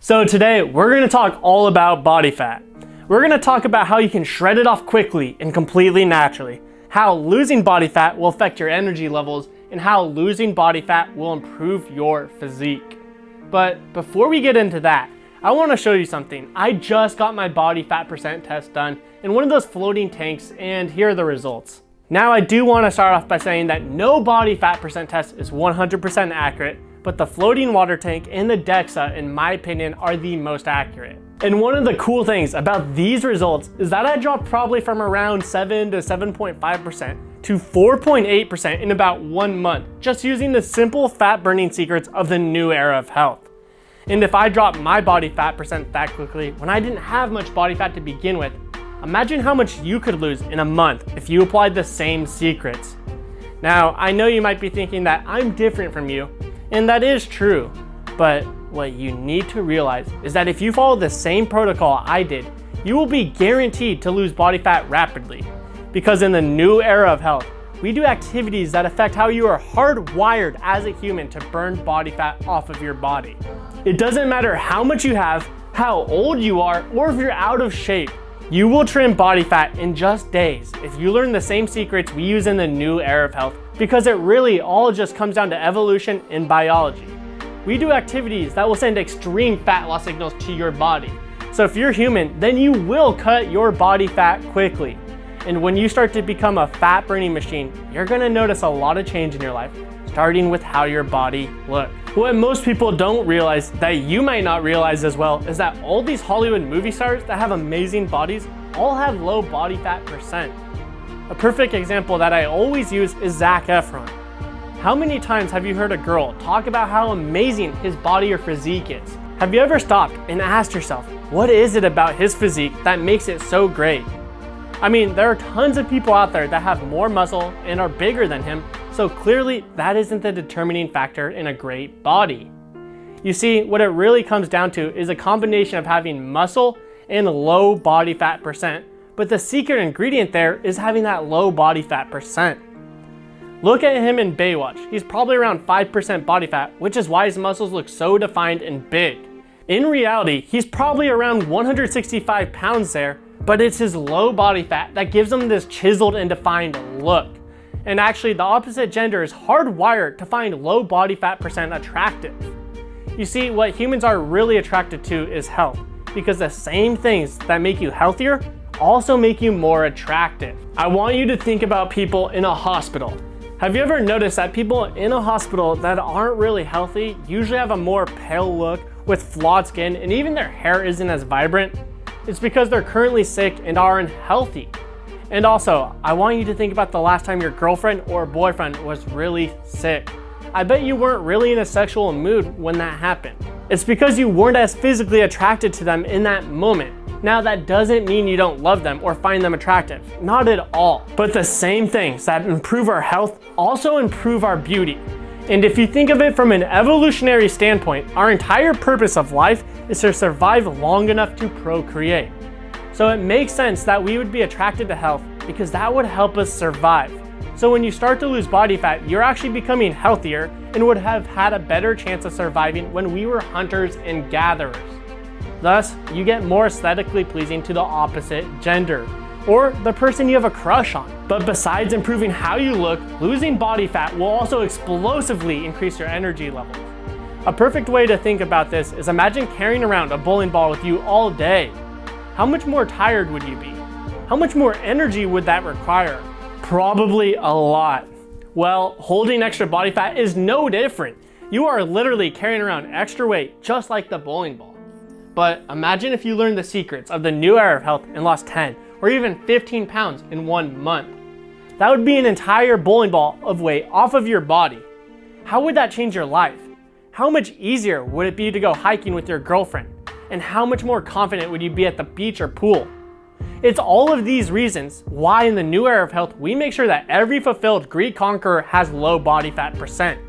So today we're going to talk all about body fat. We're going to talk about how you can shred it off quickly and completely naturally, how losing body fat will affect your energy levels, and how losing body fat will improve your physique. But before we get into that, I want to show you something. I just got my body fat percent test done in one of those floating tanks, and here are the results. Now I do want to start off by saying that no body fat percent test is 100% accurate, but the floating water tank and the DEXA, in my opinion, are the most accurate. And one of the cool things about these results is that I dropped probably from around 7 to 7.5% to 4.8% in about 1 month, just using the simple fat burning secrets of the new era of health. And if I dropped my body fat percent that quickly when I didn't have much body fat to begin with, imagine how much you could lose in a month if you applied the same secrets. Now, I know you might be thinking that I'm different from you, and that is true, but what you need to realize is that if you follow the same protocol I did, you will be guaranteed to lose body fat rapidly. Because in the new era of health, we do activities that affect how you are hardwired as a human to burn body fat off of your body. It doesn't matter how much you have, how old you are, or if you're out of shape. You will trim body fat in just days if you learn the same secrets we use in the new era of health, because it really all just comes down to evolution and biology. We do activities that will send extreme fat loss signals to your body. So if you're human, then you will cut your body fat quickly. And when you start to become a fat burning machine, you're gonna notice a lot of change in your life, starting with how your body looks. What most people don't realize, that you might not realize as well, is that all these Hollywood movie stars that have amazing bodies all have low body fat percent. A perfect example that I always use is Zac Efron. How many times have you heard a girl talk about how amazing his body or physique is? Have you ever stopped and asked yourself, what is it about his physique that makes it so great? I mean, there are tons of people out there that have more muscle and are bigger than him, so clearly that isn't the determining factor in a great body. You see, what it really comes down to is a combination of having muscle and low body fat percent, but the secret ingredient there is having that low body fat percent. Look at him in Baywatch. He's probably around 5% body fat, which is why his muscles look so defined and big. In reality, he's probably around 165 pounds there, but it's his low body fat that gives him this chiseled and defined look. And actually, the opposite gender is hardwired to find low body fat percent attractive. You see, what humans are really attracted to is health, because the same things that make you healthier also make you more attractive. I want you to think about people in a hospital. Have you ever noticed that people in a hospital that aren't really healthy usually have a more pale look with flawed skin, and even their hair isn't as vibrant? It's because they're currently sick and are unhealthy. And also, I want you to think about the last time your girlfriend or boyfriend was really sick. I bet you weren't really in a sexual mood when that happened. It's because you weren't as physically attracted to them in that moment. Now, that doesn't mean you don't love them or find them attractive, not at all. But the same things that improve our health also improve our beauty. And if you think of it from an evolutionary standpoint, our entire purpose of life is to survive long enough to procreate. So it makes sense that we would be attracted to health, because that would help us survive. So when you start to lose body fat, you're actually becoming healthier and would have had a better chance of surviving when we were hunters and gatherers. Thus, you get more aesthetically pleasing to the opposite gender, or the person you have a crush on. But besides improving how you look, losing body fat will also explosively increase your energy levels. A perfect way to think about this is imagine carrying around a bowling ball with you all day. How much more tired would you be? How much more energy would that require? Probably a lot. Well, holding extra body fat is no different. You are literally carrying around extra weight just like the bowling ball. But imagine if you learned the secrets of the new era of health and lost 10 or even 15 pounds in 1 month. That would be an entire bowling ball of weight off of your body. How would that change your life? How much easier would it be to go hiking with your girlfriend? And how much more confident would you be at the beach or pool? It's all of these reasons why in the new era of health, we make sure that every fulfilled Greek conqueror has low body fat percent.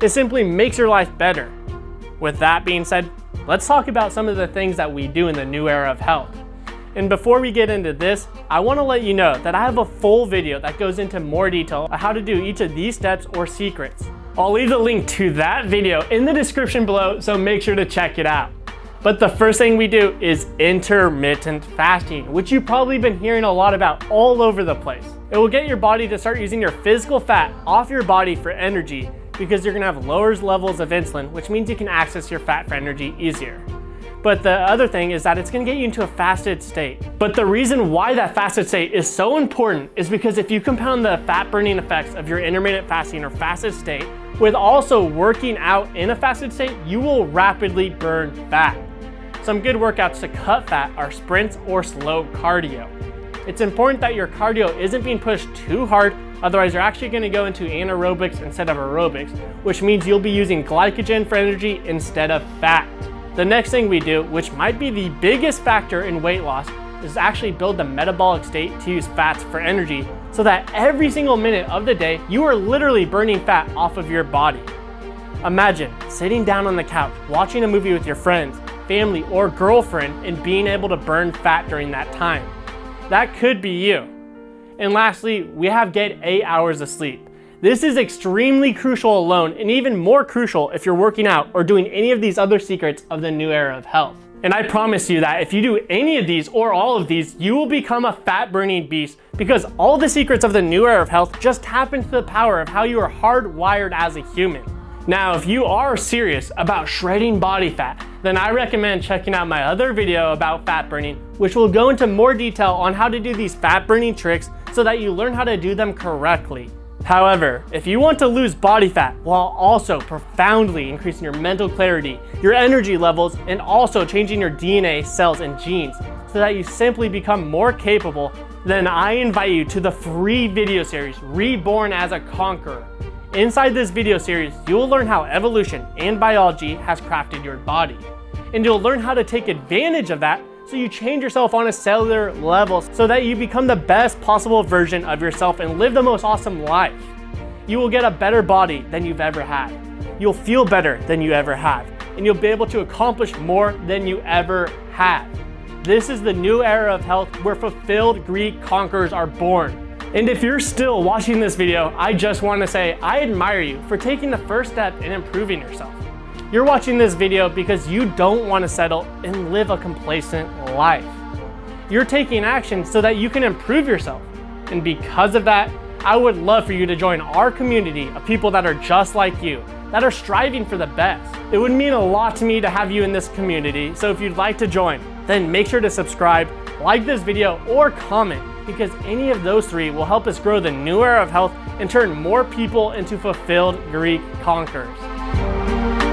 It simply makes your life better. With that being said, let's talk about some of the things that we do in the new era of health. And before we get into this, I want to let you know that I have a full video that goes into more detail on how to do each of these steps or secrets. I'll leave the link to that video in the description below, so make sure to check it out. But the first thing we do is intermittent fasting, which you've probably been hearing a lot about all over the place. It will get your body to start using your physical fat off your body for energy because you're gonna have lower levels of insulin, which means you can access your fat for energy easier. But the other thing is that it's gonna get you into a fasted state. But the reason why that fasted state is so important is because if you compound the fat burning effects of your intermittent fasting or fasted state with also working out in a fasted state, you will rapidly burn fat. Some good workouts to cut fat are sprints or slow cardio. It's important that your cardio isn't being pushed too hard, otherwise you're actually gonna go into anaerobics instead of aerobics, which means you'll be using glycogen for energy instead of fat. The next thing we do, which might be the biggest factor in weight loss, is actually build the metabolic state to use fats for energy so that every single minute of the day, you are literally burning fat off of your body. Imagine sitting down on the couch, watching a movie with your friends, family, or girlfriend and being able to burn fat during that time. That could be you. And lastly, we have get 8 hours of sleep. This is extremely crucial alone and even more crucial if you're working out or doing any of these other secrets of the new era of health. And I promise you that if you do any of these or all of these, you will become a fat burning beast because all the secrets of the new era of health just tap into the power of how you are hardwired as a human. Now, if you are serious about shredding body fat, then I recommend checking out my other video about fat burning, which will go into more detail on how to do these fat burning tricks so that you learn how to do them correctly. However, if you want to lose body fat while also profoundly increasing your mental clarity, your energy levels, and also changing your DNA, cells, and genes so that you simply become more capable, then I invite you to the free video series, Reborn as a Conqueror. Inside this video series, you will learn how evolution and biology has crafted your body. And you'll learn how to take advantage of that so you change yourself on a cellular level so that you become the best possible version of yourself and live the most awesome life. You will get a better body than you've ever had. You'll feel better than you ever have. And you'll be able to accomplish more than you ever have. This is the new era of health where fulfilled Greek conquerors are born. And if you're still watching this video, I just want to say I admire you for taking the first step in improving yourself. You're watching this video because you don't want to settle and live a complacent life. You're taking action so that you can improve yourself. And because of that, I would love for you to join our community of people that are just like you, that are striving for the best. It would mean a lot to me to have you in this community, so if you'd like to join, then make sure to subscribe, like this video, or comment, because any of those three will help us grow the new era of health and turn more people into fulfilled Greek conquerors.